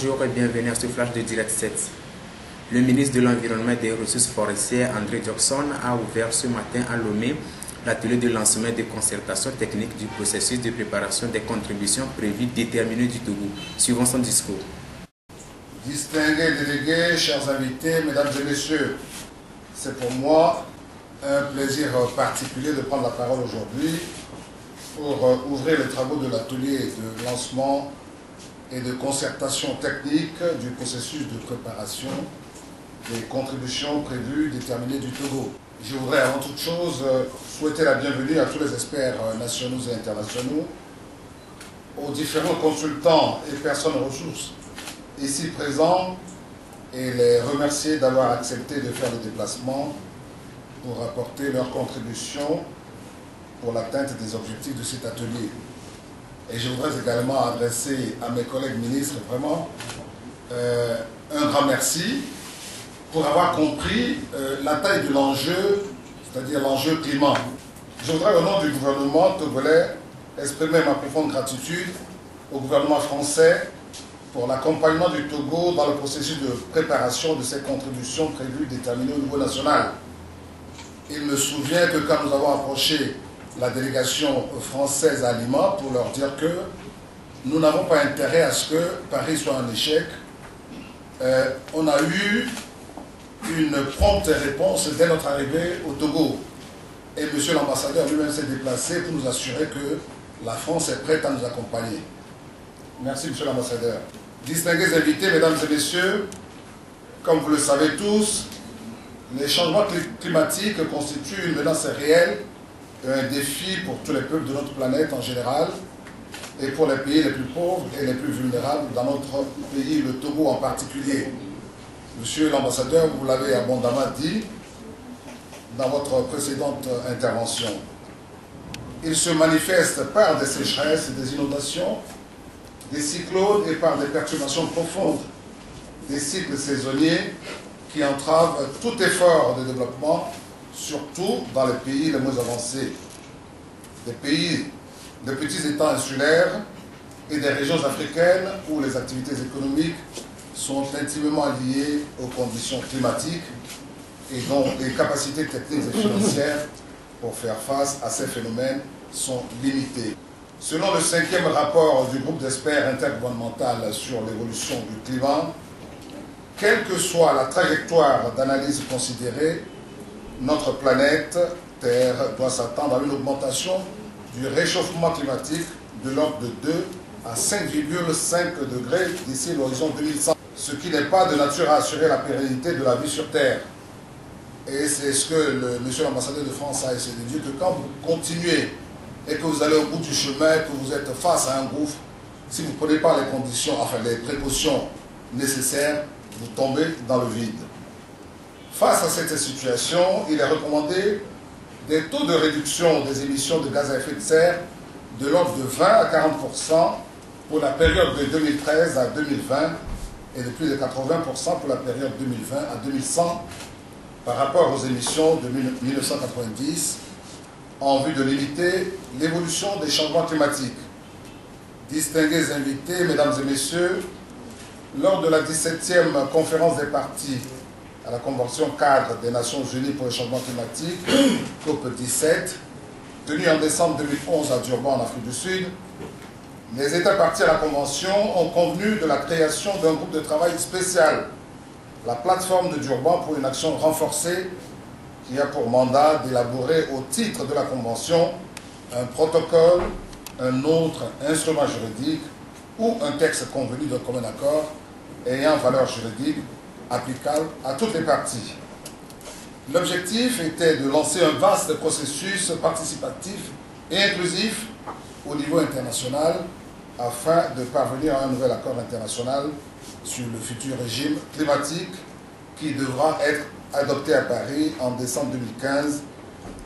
Bonjour et bienvenue à ce flash de Direct 7. Le ministre de l'Environnement et des Ressources forestières, André Dickson, a ouvert ce matin à Lomé l'atelier de lancement de concertation technique du processus de préparation des contributions prévues déterminées du Togo. Suivons son discours. Distingués délégués, chers invités, mesdames et messieurs, c'est pour moi un plaisir particulier de prendre la parole aujourd'hui pour ouvrir les travaux de l'atelier de lancement et de concertation technique du processus de préparation des contributions prévues déterminées du Togo. Je voudrais avant toute chose souhaiter la bienvenue à tous les experts nationaux et internationaux, aux différents consultants et personnes ressources ici présents et les remercier d'avoir accepté de faire le déplacement pour apporter leur contribution pour l'atteinte des objectifs de cet atelier. Et je voudrais également adresser à mes collègues ministres vraiment un grand merci pour avoir compris la taille de l'enjeu, c'est-à-dire l'enjeu climat. Je voudrais au nom du gouvernement togolais exprimer ma profonde gratitude au gouvernement français pour l'accompagnement du Togo dans le processus de préparation de ces contributions prévues déterminées au niveau national. Il me souvient que quand nous avons approché la délégation française à Lima pour leur dire que nous n'avons pas intérêt à ce que Paris soit un échec, on a eu une prompte réponse dès notre arrivée au Togo. Et M. l'ambassadeur lui-même s'est déplacé pour nous assurer que la France est prête à nous accompagner. Merci M. l'ambassadeur. Distingués invités, mesdames et messieurs, comme vous le savez tous, les changements climatiques constituent une menace réelle et un défi pour tous les peuples de notre planète en général et pour les pays les plus pauvres et les plus vulnérables dans notre pays, le Togo en particulier. Monsieur l'ambassadeur, vous l'avez abondamment dit dans votre précédente intervention. Il se manifeste par des sécheresses et des inondations, des cyclones et par des perturbations profondes, des cycles saisonniers qui entravent tout effort de développement, surtout dans les pays les moins avancés, des petits États insulaires et des régions africaines où les activités économiques sont intimement liées aux conditions climatiques et dont les capacités techniques et financières pour faire face à ces phénomènes sont limitées. Selon le 5e rapport du groupe d'experts intergouvernemental sur l'évolution du climat, quelle que soit la trajectoire d'analyse considérée, notre planète Terre doit s'attendre à une augmentation du réchauffement climatique de l'ordre de 2 à 5,5 degrés d'ici l'horizon 2100, ce qui n'est pas de nature à assurer la pérennité de la vie sur Terre. Et c'est ce que monsieur l'ambassadeur de France a essayé de dire, que quand vous continuez et que vous allez au bout du chemin, que vous êtes face à un gouffre, si vous ne prenez pas les conditions, enfin les précautions nécessaires, vous tombez dans le vide. Face à cette situation, il est recommandé des taux de réduction des émissions de gaz à effet de serre de l'ordre de 20 à 40% pour la période de 2013 à 2020 et de plus de 80% pour la période 2020 à 2100 par rapport aux émissions de 1990 en vue de limiter l'évolution des changements climatiques. Distingués invités, mesdames et messieurs, lors de la 17e conférence des parties à la Convention cadre des Nations Unies pour le changement climatique, COP17, tenue en décembre 2011 à Durban, en Afrique du Sud, les États parties à la Convention ont convenu de la création d'un groupe de travail spécial, la plateforme de Durban pour une action renforcée, qui a pour mandat d'élaborer au titre de la Convention un protocole, un autre instrument juridique ou un texte convenu d'un commun accord ayant valeur juridique applicable à toutes les parties. L'objectif était de lancer un vaste processus participatif et inclusif au niveau international afin de parvenir à un nouvel accord international sur le futur régime climatique qui devra être adopté à Paris en décembre 2015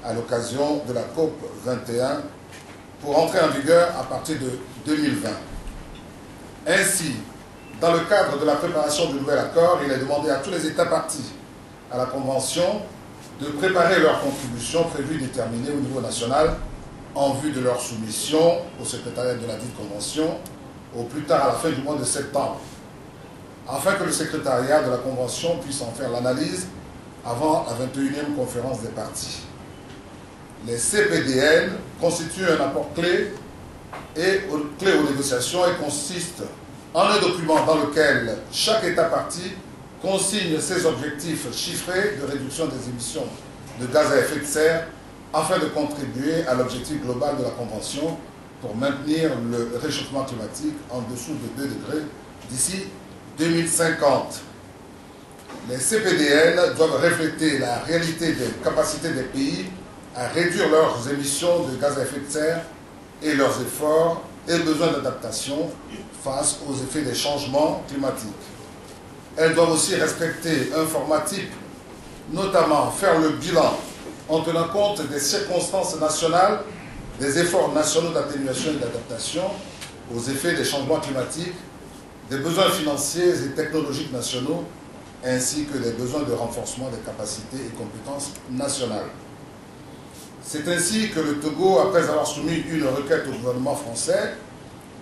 à l'occasion de la COP 21 pour entrer en vigueur à partir de 2020. Ainsi, dans le cadre de la préparation du nouvel accord, il est demandé à tous les États partis à la Convention de préparer leurs contributions prévues déterminées au niveau national en vue de leur soumission au secrétariat de la dite Convention au plus tard à la fin du mois de septembre. afin que le secrétariat de la Convention puisse en faire l'analyse avant la 21e conférence des parties. Les CPDN constituent un apport clé aux négociations et consistent en un document dans lequel chaque État partie consigne ses objectifs chiffrés de réduction des émissions de gaz à effet de serre afin de contribuer à l'objectif global de la Convention pour maintenir le réchauffement climatique en dessous de 2 degrés d'ici 2050. Les CPDN doivent refléter la réalité des capacités des pays à réduire leurs émissions de gaz à effet de serre et leurs efforts et besoins d'adaptation face aux effets des changements climatiques. Elles doivent aussi respecter un format type, notamment faire le bilan en tenant compte des circonstances nationales, des efforts nationaux d'atténuation et d'adaptation aux effets des changements climatiques, des besoins financiers et technologiques nationaux, ainsi que des besoins de renforcement des capacités et compétences nationales. C'est ainsi que le Togo, après avoir soumis une requête au gouvernement français,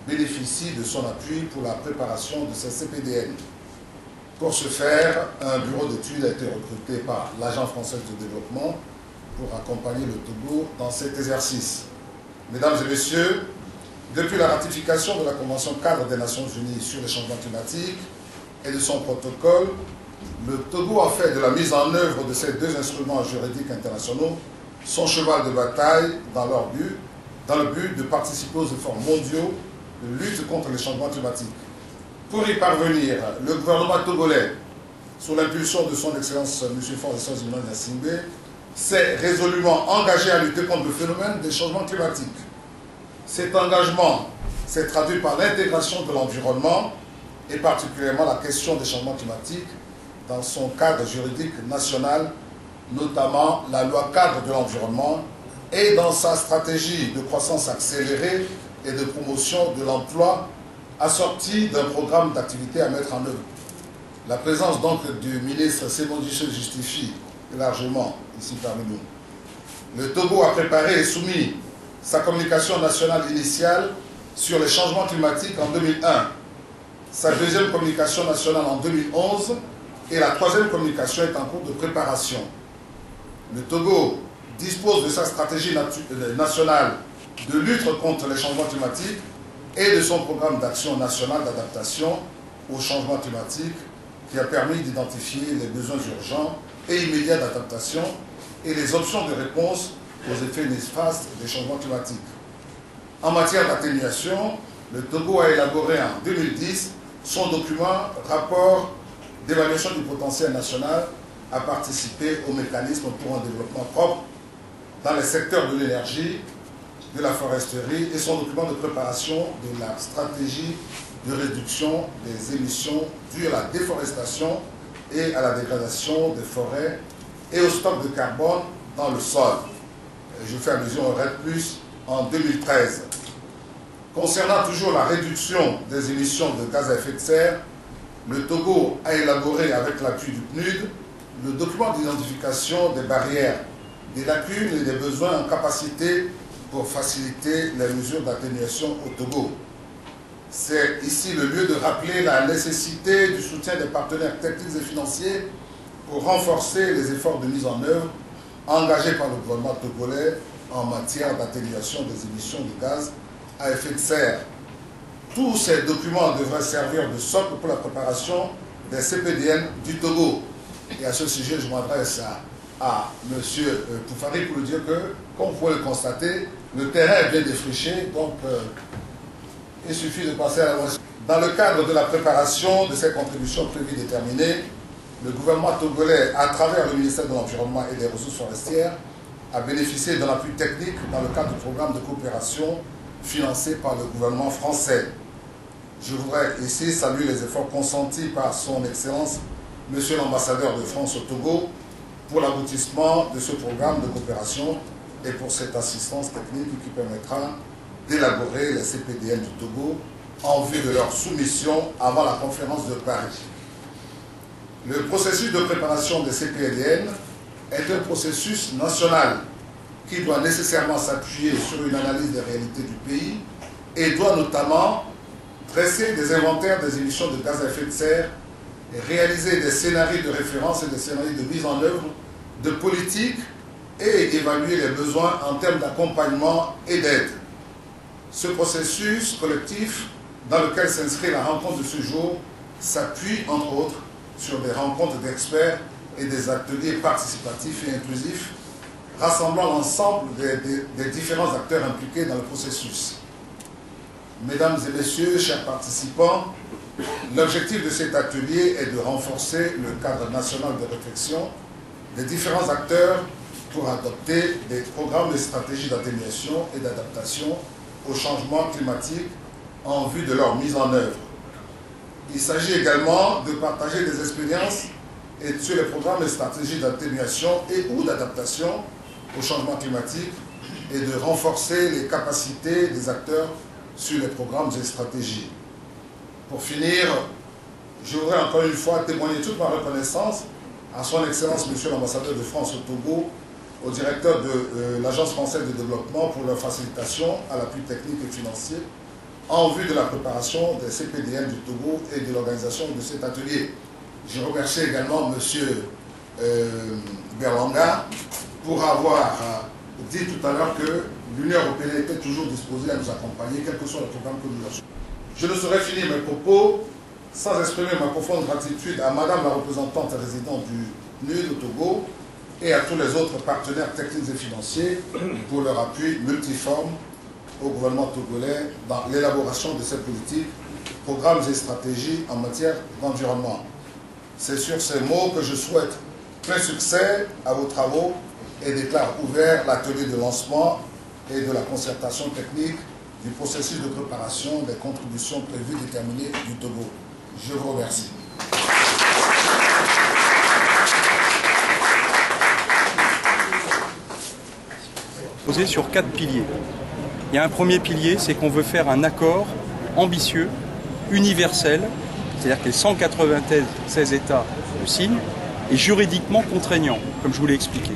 bénéficie de son appui pour la préparation de ces CPDN. Pour ce faire, un bureau d'études a été recruté par l'Agence française de développement pour accompagner le Togo dans cet exercice. Mesdames et messieurs, depuis la ratification de la Convention cadre des Nations Unies sur les changements climatiques et de son protocole, le Togo a fait de la mise en œuvre de ces deux instruments juridiques internationaux son cheval de bataille dans le but de participer aux efforts mondiaux de lutte contre les changements climatiques. Pour y parvenir, le gouvernement togolais, sous l'impulsion de son Excellence M. Faure Gnassingbé, s'est résolument engagé à lutter contre le phénomène des changements climatiques. Cet engagement s'est traduit par l'intégration de l'environnement et particulièrement la question des changements climatiques dans son cadre juridique national, notamment la loi cadre de l'environnement, et dans sa stratégie de croissance accélérée et de promotion de l'emploi assortie d'un programme d'activité à mettre en œuvre. La présence donc du ministre Simon Djiché justifie largement ici parmi nous. Le Togo a préparé et soumis sa communication nationale initiale sur les changements climatiques en 2001, sa deuxième communication nationale en 2011 et la troisième communication est en cours de préparation. Le Togo dispose de sa stratégie nationale de lutte contre les changements climatiques et de son programme d'action national d'adaptation au changement climatique qui a permis d'identifier les besoins urgents et immédiats d'adaptation et les options de réponse aux effets néfastes des changements climatiques. En matière d'atténuation, le Togo a élaboré en 2010 son document rapport d'évaluation du potentiel national à participer au mécanisme pour un développement propre dans les secteurs de l'énergie, de la foresterie et son document de préparation de la stratégie de réduction des émissions dues à la déforestation et à la dégradation des forêts et au stock de carbone dans le sol. Je fais allusion au RED+, en 2013. Concernant toujours la réduction des émissions de gaz à effet de serre, le Togo a élaboré avec l'appui du PNUD le document d'identification des barrières, des lacunes et des besoins en capacité pour faciliter les mesures d'atténuation au Togo. C'est ici le lieu de rappeler la nécessité du soutien des partenaires techniques et financiers pour renforcer les efforts de mise en œuvre engagés par le gouvernement togolais en matière d'atténuation des émissions de gaz à effet de serre. Tous ces documents devraient servir de socle pour la préparation des CPDN du Togo. Et à ce sujet, je m'adresse à M. Poufari pour lui dire que, comme vous pouvez le constater, le terrain est bien défriché, donc il suffit de passer à la voiture. Dans le cadre de la préparation de ces contributions prévues déterminées, le gouvernement togolais, à travers le ministère de l'Environnement et des Ressources forestières, a bénéficié d'un appui technique dans le cadre du programme de coopération financé par le gouvernement français. Je voudrais ici saluer les efforts consentis par son Excellence, Monsieur l'ambassadeur de France au Togo, pour l'aboutissement de ce programme de coopération et pour cette assistance technique qui permettra d'élaborer les CPDN du Togo en vue de leur soumission avant la conférence de Paris. Le processus de préparation des CPDN est un processus national qui doit nécessairement s'appuyer sur une analyse des réalités du pays et doit notamment dresser des inventaires des émissions de gaz à effet de serre et réaliser des scénarios de référence et des scénarios de mise en œuvre de politiques et évaluer les besoins en termes d'accompagnement et d'aide. Ce processus collectif dans lequel s'inscrit la rencontre de ce jour s'appuie entre autres sur des rencontres d'experts et des ateliers participatifs et inclusifs rassemblant l'ensemble des différents acteurs impliqués dans le processus. Mesdames et messieurs, chers participants, l'objectif de cet atelier est de renforcer le cadre national de réflexion des différents acteurs pour adopter des programmes et stratégies d'atténuation et d'adaptation au changement climatique en vue de leur mise en œuvre. Il s'agit également de partager des expériences sur les programmes et stratégies d'atténuation et ou d'adaptation au changement climatique et de renforcer les capacités des acteurs sur les programmes et stratégies. Pour finir, je voudrais encore une fois témoigner toute ma reconnaissance à son Excellence Monsieur l'ambassadeur de France au Togo, au directeur de l'Agence française de développement pour leur facilitation à l'appui technique et financier en vue de la préparation des CPDM du Togo et de l'organisation de cet atelier. Je remercie également M. Berlanga pour avoir dit tout à l'heure que l'Union européenne était toujours disposée à nous accompagner, quel que soit le programme que nous lançons. Je ne saurais finir mes propos sans exprimer ma profonde gratitude à Madame la représentante résidente du NUD au Togo et à tous les autres partenaires techniques et financiers pour leur appui multiforme au gouvernement togolais dans l'élaboration de ces politiques, programmes et stratégies en matière d'environnement. C'est sur ces mots que je souhaite plein succès à vos travaux et déclare ouvert l'atelier de lancement et de la concertation technique du processus de préparation des contributions prévues déterminées du Togo. Je vous remercie. Posé sur 4 piliers. Il y a un premier pilier, c'est qu'on veut faire un accord ambitieux, universel, c'est-à-dire que les 196 États le signent, et juridiquement contraignant, comme je vous l'ai expliqué.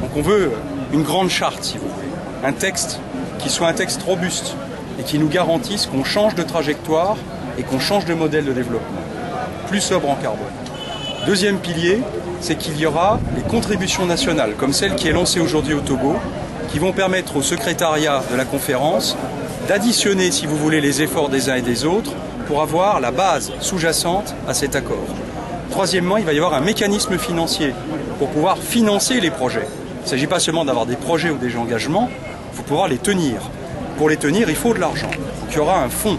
Donc on veut une grande charte, si vous voulez, un texte qui soit un texte robuste et qui nous garantisse qu'on change de trajectoire et qu'on change de modèle de développement, plus sobre en carbone. Deuxième pilier, c'est qu'il y aura les contributions nationales, comme celle qui est lancée aujourd'hui au Togo, qui vont permettre au secrétariat de la conférence d'additionner, si vous voulez, les efforts des uns et des autres pour avoir la base sous-jacente à cet accord. Troisièmement, il va y avoir un mécanisme financier pour pouvoir financer les projets. Il ne s'agit pas seulement d'avoir des projets ou des engagements, il faut pouvoir les tenir. Pour les tenir, il faut de l'argent. Donc il y aura un fonds.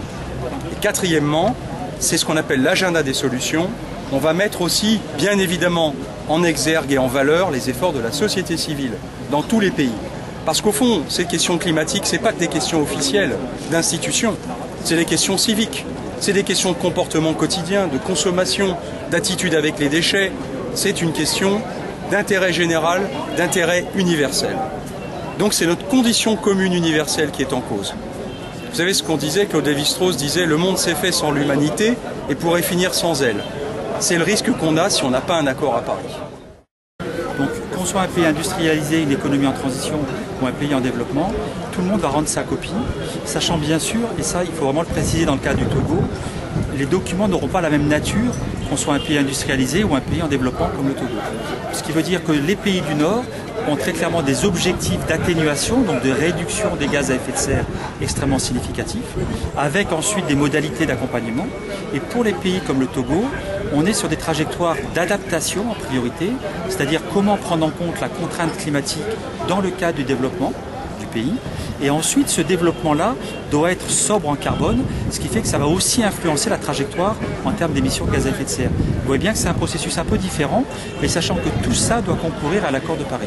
Et quatrièmement, c'est ce qu'on appelle l'agenda des solutions. On va mettre aussi, bien évidemment, en exergue et en valeur les efforts de la société civile dans tous les pays. Parce qu'au fond, ces questions climatiques, ce n'est pas que des questions officielles d'institutions, c'est des questions civiques, c'est des questions de comportement quotidien, de consommation, d'attitude avec les déchets. C'est une question d'intérêt général, d'intérêt universel. Donc c'est notre condition commune universelle qui est en cause. Vous savez ce qu'on disait, Claude Lévi-Strauss disait « Le monde s'est fait sans l'humanité et pourrait finir sans elle ». C'est le risque qu'on a si on n'a pas un accord à Paris. Donc qu'on soit un pays industrialisé, une économie en transition ou un pays en développement, tout le monde va rendre sa copie, sachant bien sûr, et ça il faut vraiment le préciser dans le cas du Togo, les documents n'auront pas la même nature qu'on soit un pays industrialisé ou un pays en développement comme le Togo. Ce qui veut dire que les pays du Nord ont très clairement des objectifs d'atténuation, donc de réduction des gaz à effet de serre extrêmement significatifs, avec ensuite des modalités d'accompagnement. Et pour les pays comme le Togo, on est sur des trajectoires d'adaptation en priorité, c'est-à-dire comment prendre en compte la contrainte climatique dans le cadre du développement du pays. Et ensuite, ce développement-là doit être sobre en carbone, ce qui fait que ça va aussi influencer la trajectoire en termes d'émissions de gaz à effet de serre. Vous voyez bien que c'est un processus un peu différent, mais sachant que tout ça doit concourir à l'accord de Paris.